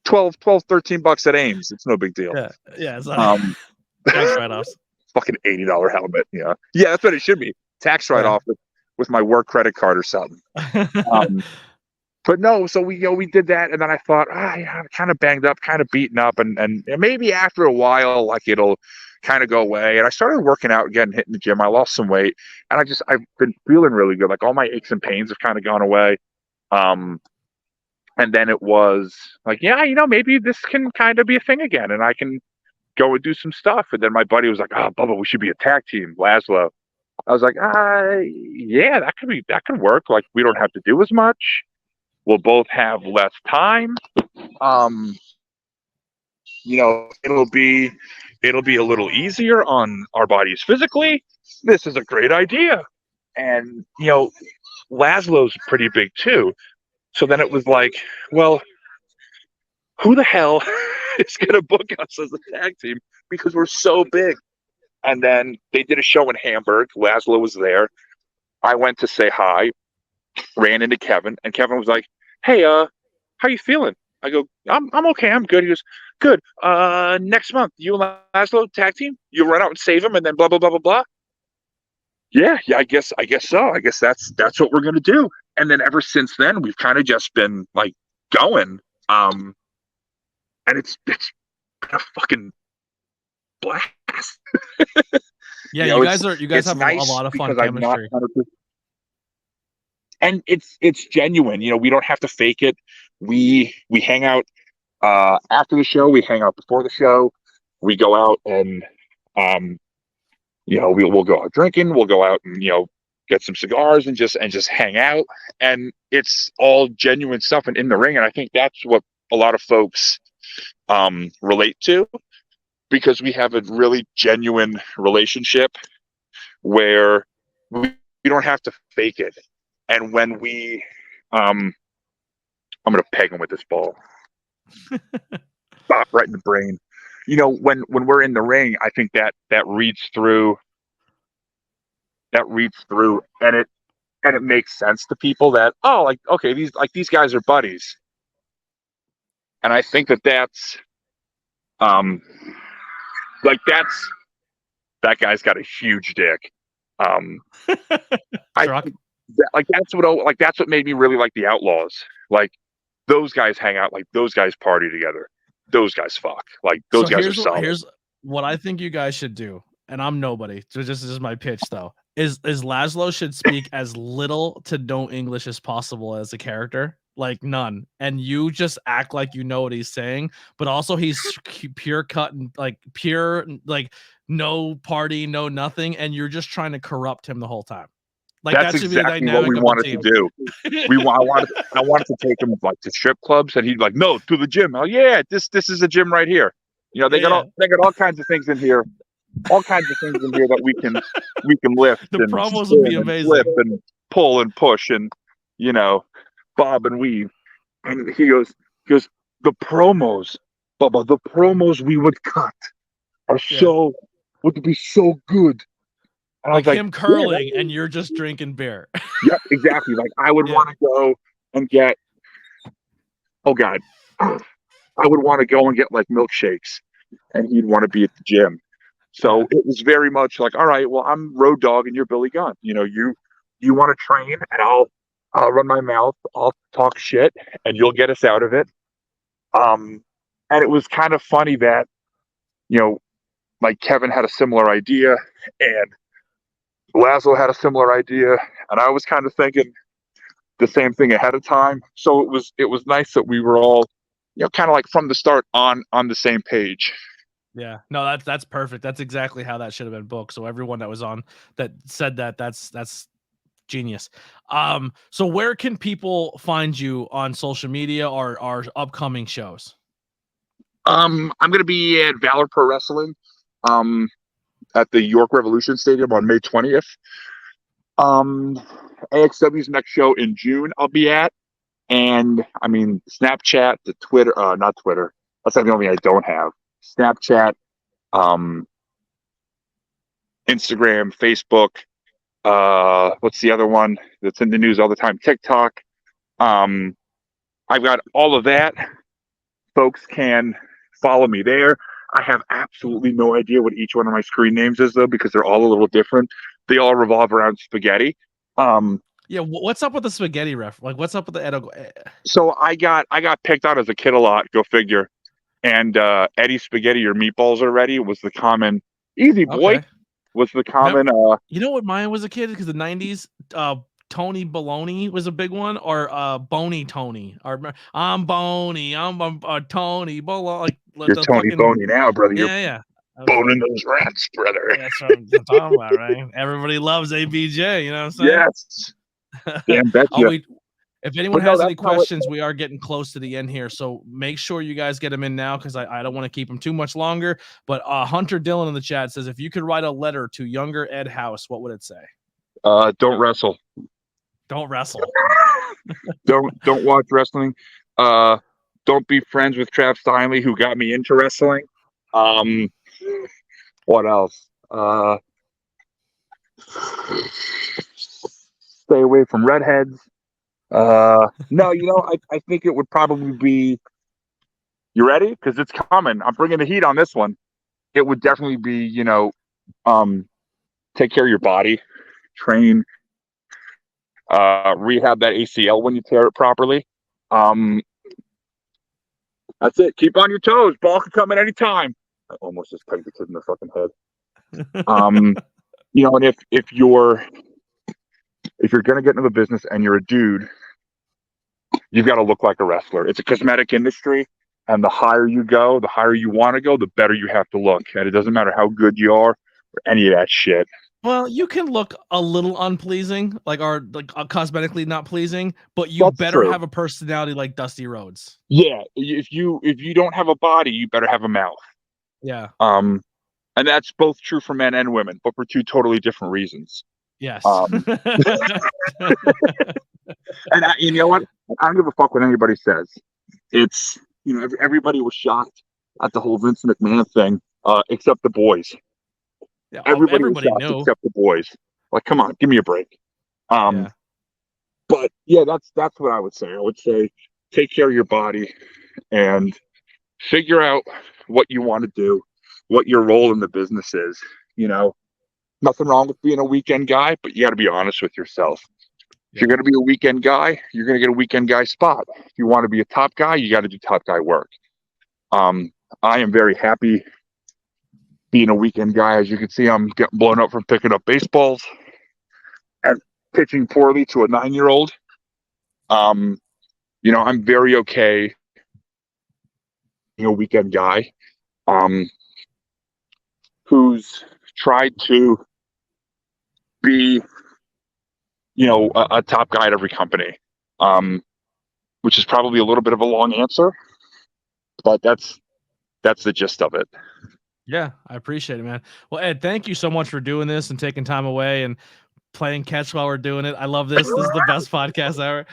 B: $12, $13 at Ames. It's no big deal.
A: Yeah. It's not tax write-offs.
B: Fucking $80 helmet. Yeah, that's what it should be. Tax write-off with my work credit card or something. But no, so we did that, and then I thought, I'm kind of banged up, kind of beaten up, and maybe after a while, like it'll kind of go away. And I started working out again, hitting the gym. I lost some weight, and I've been feeling really good. Like all my aches and pains have kind of gone away. And then it was like, maybe this can kind of be a thing again, and I can go and do some stuff. And then my buddy was like, Bubba, we should be a tag team, Laszlo. I was like, yeah, that could work. Like we don't have to do as much. We'll both have less time. It'll be a little easier on our bodies physically. This is a great idea. And, Laszlo's pretty big too. So then it was like, well, who the hell is going to book us as a tag team? Because we're so big. And then they did a show in Hamburg. Laszlo was there. I went to say hi, ran into Kevin, and Kevin was like, hey, how you feeling? I go, I'm okay. I'm good. He goes, good. Next month, you and Laszlo tag team. You run out and save him, and then blah blah blah blah blah. Yeah. I guess so. I guess that's what we're gonna do. And then ever since then, we've kind of just been like going. and it's been a fucking blast.
A: Yeah,
B: You know,
A: you guys have a
B: nice
A: lot of fun
B: because I'm not
A: chemistry.
B: 100%. And it's genuine. You know, we don't have to fake it. We hang out after the show. We hang out before the show. We go out and we'll go out drinking. We'll go out and get some cigars and just hang out. And it's all genuine stuff and in the ring. And I think that's what a lot of folks relate to, because we have a really genuine relationship where we don't have to fake it. And when I'm gonna peg him with this ball. Stop right in the brain. You know, when we're in the ring, I think that reads through. That reads through, and it makes sense to people that, oh, like, okay, these guys are buddies. And I think that's that guy's got a huge dick. I
A: Truck.
B: think that's what made me really like the Outlaws. Like, those guys hang out, like those guys party together, those guys fuck, like those
A: So
B: guys are solid.
A: here's what I think you guys should do, and I'm nobody, so this is my pitch though. Is Laszlo should speak as little to no English as possible as a character, like none, and you just act like you know what he's saying, but also he's pure cut and like pure, like no party, no nothing, and you're just trying to corrupt him the whole time. Like
B: That's
A: that should be the
B: exactly what
A: dynamic
B: we
A: of
B: wanted
A: the
B: to
A: team.
B: do. I wanted to take him like to strip clubs, and he'd like, no, to the gym. Oh yeah, this is a gym right here. You know, they got all kinds of things in here, that we can lift
A: The
B: and
A: promos would be
B: and
A: amazing.
B: flip and pull and push and bob and weave. And he goes, the promos, Bubba, the promos we would cut would be so good. And
A: Like
B: I was
A: him curling and you're just drinking beer.
B: Yep, exactly. Like I would want to go and get, oh God, I would want to go and get like milkshakes, and he'd want to be at the gym. So it was very much like, all right, well, I'm Road Dogg and you're Billy Gunn. You know, you want to train, and I'll run my mouth, I'll talk shit, and you'll get us out of it. And it was kind of funny that, like Kevin had a similar idea, and Laszlo had a similar idea, and I was kind of thinking the same thing ahead of time. So it was nice that we were all, kind of like from the start on the same page.
A: Yeah, no, that's perfect. That's exactly how that should have been booked. So everyone that was on that said that's genius. So where can people find you on social media or our upcoming shows?
B: I'm gonna be at Valor Pro Wrestling, at the York Revolution Stadium on May 20th. AXW's next show in June I'll be at, and I mean Snapchat, the Twitter, not Twitter. That's the only thing I don't have. Snapchat, Instagram, Facebook. What's the other one that's in the news all the time? TikTok. I've got all of that. Folks can follow me there. I have absolutely no idea what each one of my screen names is, though, because they're all a little different. They all revolve around spaghetti.
A: Yeah, what's up with the spaghetti ref? Like, what's up with the
B: So I got picked out as a kid a lot. Go figure. And Edespageddie, your meatballs are ready was the common. Easy boy.
A: Okay.
B: Was the common.
A: You know what mine was a kid, because the 90s. Tony Baloney was a big one, or Boney Tony, or I'm Boney, I'm Tony Baloney.
B: You're Tony Boney now, brother.
A: Yeah.
B: Boning those rats, brother.
A: That's what I'm talking about, right? Everybody loves ABJ, you know what I'm saying?
B: Yes. Damn, bet you.
A: If anyone has any questions, we are getting close to the end here, so make sure you guys get them in now, because I don't want to keep them too much longer. But Hunter Dillon in the chat says, if you could write a letter to younger Ed House, what would it say?
B: Don't wrestle.
A: Don't wrestle.
B: Don't watch wrestling. Don't be friends with Trav Steinley, who got me into wrestling. What else? Stay away from redheads. No, I think it would probably be. You ready? Because it's coming. I'm bringing the heat on this one. It would definitely be, take care of your body, train, rehab that ACL when you tear it properly. That's it. Keep on your toes. Ball can come at any time. I almost just pegged the kid in the fucking head. You know, and if you're gonna get into the business and you're a dude, you've got to look like a wrestler. It's a cosmetic industry, and the higher you go, the higher you want to go, the better you have to look. And it doesn't matter how good you are or any of that shit.
A: Well, you can look a little unpleasing, like cosmetically not pleasing, but you better have a personality like Dusty Rhodes.
B: Yeah, if you don't have a body, you better have a mouth.
A: Yeah.
B: And that's both true for men and women, but for two totally different reasons.
A: Yes.
B: And you know what? I don't give a fuck what anybody says. It's, you know, everybody was shocked at the whole Vince McMahon thing, except the boys.
A: Yeah,
B: everybody was shocked
A: knew.
B: except the boys. Like, come on, give me a break. But yeah, that's what I would say. I would say take care of your body and figure out what you want to do, what your role in the business is. You know, nothing wrong with being a weekend guy, but you got to be honest with yourself. If you're going to be a weekend guy, you're going to get a weekend guy spot. If you want to be a top guy, you got to do top guy work. I am very happy being a weekend guy. As you can see, I'm getting blown up from picking up baseballs and pitching poorly to a 9-year-old. You know, I'm very okay being a weekend guy who's tried to be, you know, a top guy at every company, which is probably a little bit of a long answer, but that's the gist of it.
A: Yeah, I appreciate it, man. Well, Ed, thank you so much for doing this and taking time away and playing catch while we're doing it. I love this. This is the best podcast ever.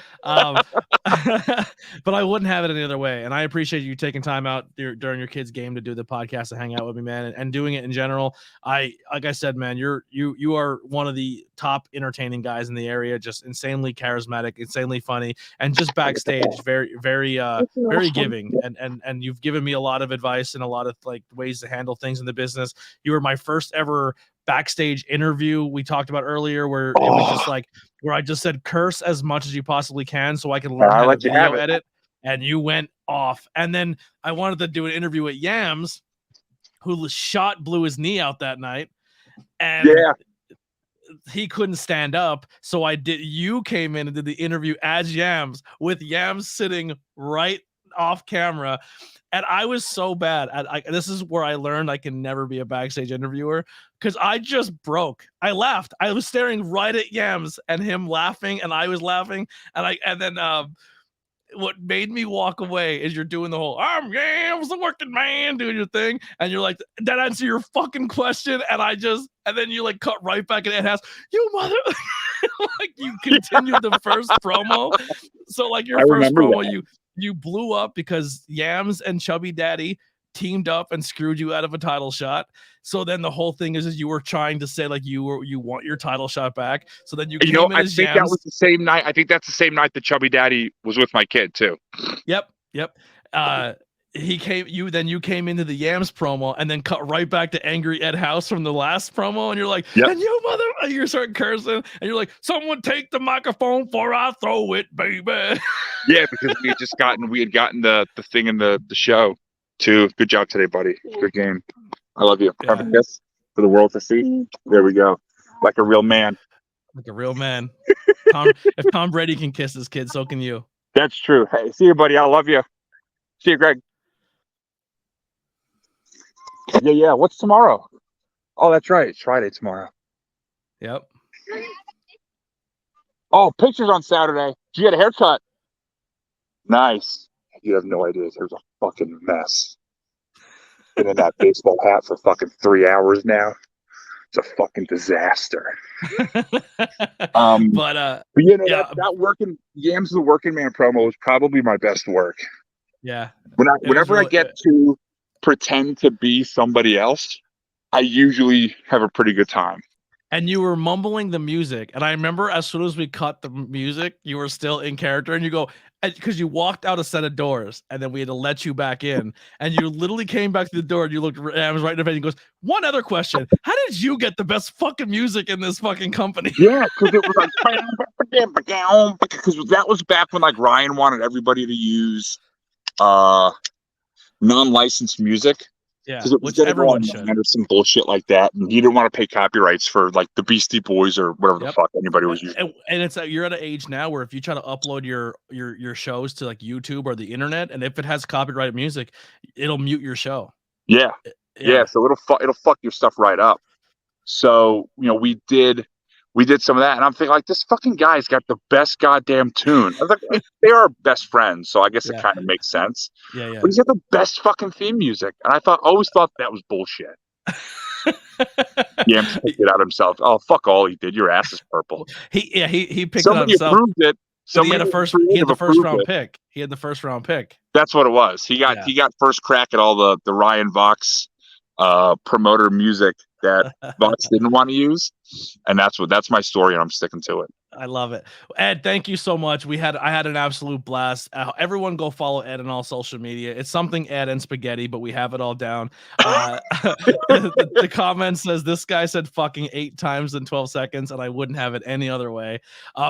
A: But I wouldn't have it any other way. And I appreciate you taking time out during your kids' game to do the podcast and hang out with me, man, and doing it in general. Like I said, man, you are one of the top entertaining guys in the area, just insanely charismatic, insanely funny, and just backstage, very, very, very giving. And you've given me a lot of advice and a lot of like ways to handle things in the business. You were my first ever backstage interview we talked about earlier, where it was just like where I just said curse as much as you possibly can so I can learn how to video edit, and you went off. And then I wanted to do an interview with Yams, who blew his knee out that night, and he couldn't stand up, so you came in and did the interview as Yams, with Yams sitting right off camera. And I was so bad this is where I learned I can never be a backstage interviewer, because I just broke. I laughed. I was staring right at Yams and him laughing, and I was laughing. And then what made me walk away is you're doing the whole "I'm Yams, the working man," doing your thing, and you're like, "That answer your fucking question," and then you like cut right back at Ed House. You mother, like you continued the first promo. So like your first promo, you blew up because Yams and Chubby Daddy teamed up and screwed you out of a title shot. So then the whole thing is you were trying to say like you want your title shot back. So then you came in as Yams.
B: That was the same night. I think that's the same night that Chubby Daddy was with my kid too.
A: Yep. You came into the Yams promo and then cut right back to angry Ed House from the last promo, and you're like, and you mother, and you're starting cursing, and you're like, someone take the microphone before I throw it, baby.
B: Yeah, because we had gotten the thing in the show too. Good job today, buddy. Good game. I love you. Have a kiss for the world to see. There we go. Like a real man.
A: Like a real man. If Tom Brady can kiss his kid, so can you.
B: That's true. Hey, see you, buddy. I love you. See you, Greg. Yeah. What's tomorrow? Oh, that's right. It's Friday tomorrow.
A: Yep.
B: Oh, pictures on Saturday. Did you get a haircut? Nice. You have no idea. There's a fucking mess. Been in that baseball hat for fucking 3 hours now. It's a fucking disaster. But you know, that working Yams the Working Man promo is probably my best work.
A: Yeah.
B: Whenever I get to pretend to be somebody else, I usually have a pretty good time.
A: And you were mumbling the music, and I remember as soon as we cut the music, you were still in character, and you go, because you walked out a set of doors, and then we had to let you back in, and you literally came back to the door, and you looked, and I was right in the face, and he goes, one other question, how did you get the best fucking music in this fucking company?
B: Yeah, because it was like, because that was back when like Ryan wanted everybody to use non-licensed music.
A: Yeah,
B: Because it was
A: which
B: going to go
A: everyone should.
B: online or some bullshit like that, and he didn't want to pay copyrights for like the Beastie Boys or whatever the fuck anybody was using.
A: And it's you're at an age now where if you try to upload your shows to like YouTube or the internet, and if it has copyrighted music, it'll mute your show.
B: Yeah. So it'll fuck your stuff right up. So we did some of that, and I'm thinking like, this fucking guy's got the best goddamn tune. I was like, they are best friends, so I guess it kind of makes sense.
A: Yeah.
B: But he's got the best fucking theme music, and I always thought that was bullshit. Yeah, he picked it out himself. Oh, fuck all he did. Your ass is purple.
A: He picked
B: Somebody
A: it out himself.
B: Approved it.
A: He had the first round pick. He had the first round pick.
B: That's what it was. He got first crack at all the Ryan Vox promoter music that Vox didn't want to use, and that's my story, and I'm sticking to it.
A: I love it. Ed, thank you so much. I had an absolute blast. Everyone go follow Ed on all social media. It's something Ed and Spaghetti, but we have it all down. The comment says, this guy said fucking 8 times in 12 seconds, and I wouldn't have it any other way.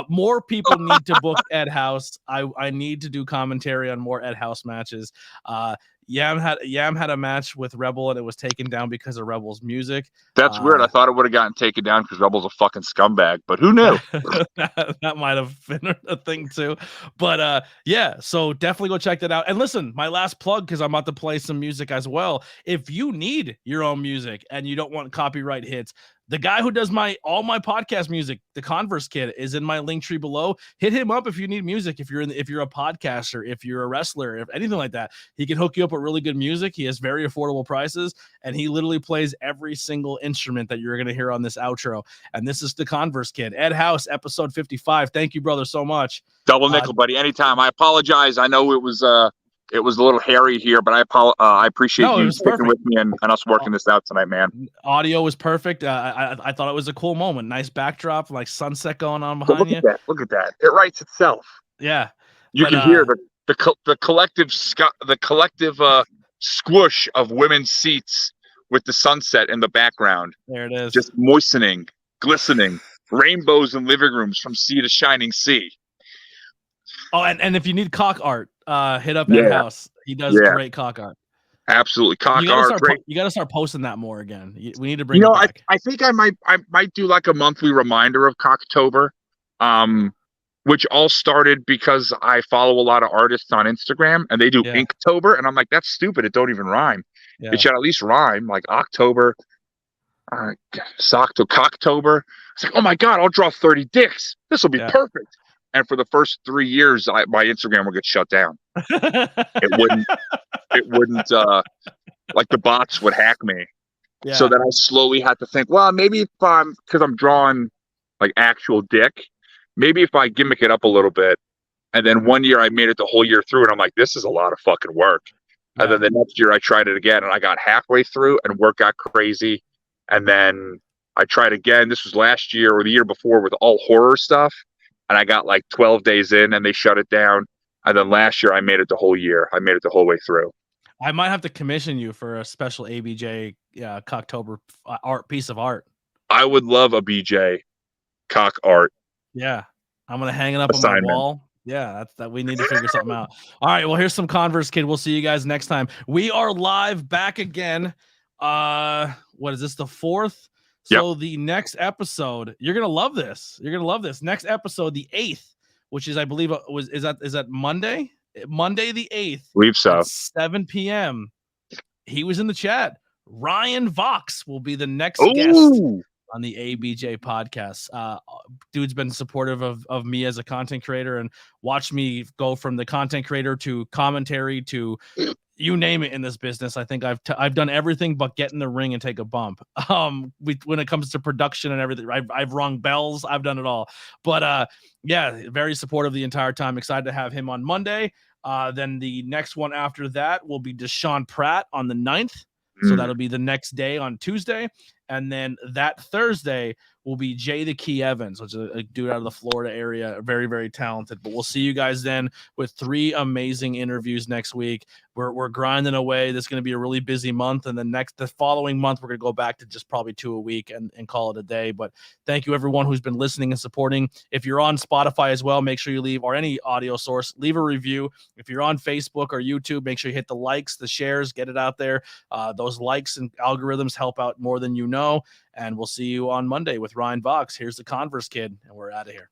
A: More people need to book Ed House. I need to do commentary on more Ed House matches. Yam had a match with Rebel, and it was taken down because of Rebel's music.
B: That's weird. I thought it would have gotten taken down because Rebel's a fucking scumbag, but who knew?
A: That might have been a thing too. But so definitely go check that out. And listen, my last plug, because I'm about to play some music as well. If you need your own music and you don't want copyright hits, the guy who does all my podcast music, the Converse Kid, is in my link tree below. Hit him up if you need music. If you're a podcaster, if you're a wrestler, if anything like that, he can hook you up with really good music. He has very affordable prices, and he literally plays every single instrument that you're going to hear on this outro. And this is the Converse Kid. Ed House, episode 55. Thank you, brother, so much.
B: Double nickel, buddy. Anytime. I apologize. I know it was a little hairy here, but I appreciate you sticking with me and us working this out tonight, man.
A: Audio was perfect. I thought it was a cool moment. Nice backdrop, like sunset going on behind you.
B: Look at that. It writes itself.
A: Yeah.
B: You can hear the collective squish of women's seats with the sunset in the background.
A: There it is.
B: Just moistening, glistening, rainbows in living rooms from sea to shining sea.
A: Oh, and if you need cock art, hit up Ed House. He does great cock art.
B: Absolutely, cock art.
A: You got to start posting that more again. We need to bring it back.
B: I think I might do like a monthly reminder of Cocktober, which all started because I follow a lot of artists on Instagram, and they do Inktober, and I'm like, that's stupid. It don't even rhyme. Yeah. It should at least rhyme, like October, Cocktober. It's like, oh my god, I'll draw 30 dicks. This will be perfect. And for the first 3 years, my Instagram would get shut down. It wouldn't. Like the bots would hack me. Yeah. So then I slowly had to think, well, maybe because I'm drawing like actual dick, maybe if I gimmick it up a little bit. And then one year I made it the whole year through, and I'm like, this is a lot of fucking work. Yeah. And then the next year I tried it again, and I got halfway through, and work got crazy. And then I tried again. This was last year or the year before with all horror stuff. And I got like 12 days in, and they shut it down. And then last year, I made it the whole year. I made it the whole way through.
A: I might have to commission you for a special ABJ Cocktober art piece of art.
B: I would love a BJ cock art.
A: Yeah, I'm gonna hang it up on my wall. Yeah, that we need to figure something out. All right, well, here's some Converse, Kid. We'll see you guys next time. We are live back again. What is this? The 4th. So the next episode, you're gonna love this. You're gonna love this. Next episode, the 8th, which is, I believe, is that Monday? Monday the 8th.
B: I believe so.
A: 7 p.m. He was in the chat. Ryan Vox will be the next guest on the ABJ podcast. Dude's been supportive of me as a content creator and watched me go from the content creator to commentary to you name it in this business. I think I've done everything but get in the ring and take a bump. When it comes to production and everything, I've rung bells. I've done it all. But very supportive the entire time. Excited to have him on Monday. Then the next one after that will be Deshaun Pratt on the 9th. So that'll be the next day on Tuesday. And then that Thursday will be Jay the Key Evans, which is a dude out of the Florida area, very, very talented. But we'll see you guys then with 3 amazing interviews next week. We're grinding away. This is going to be a really busy month. And the following month, we're going to go back to just probably 2 a week and call it a day. But thank you, everyone who's been listening and supporting. If you're on Spotify as well, make sure you leave, or any audio source, leave a review. If you're on Facebook or YouTube, make sure you hit the likes, the shares, get it out there. Those likes and algorithms help out more than you know. And we'll see you on Monday with Ryan Vox. Here's the Converse Kid, and we're out of here.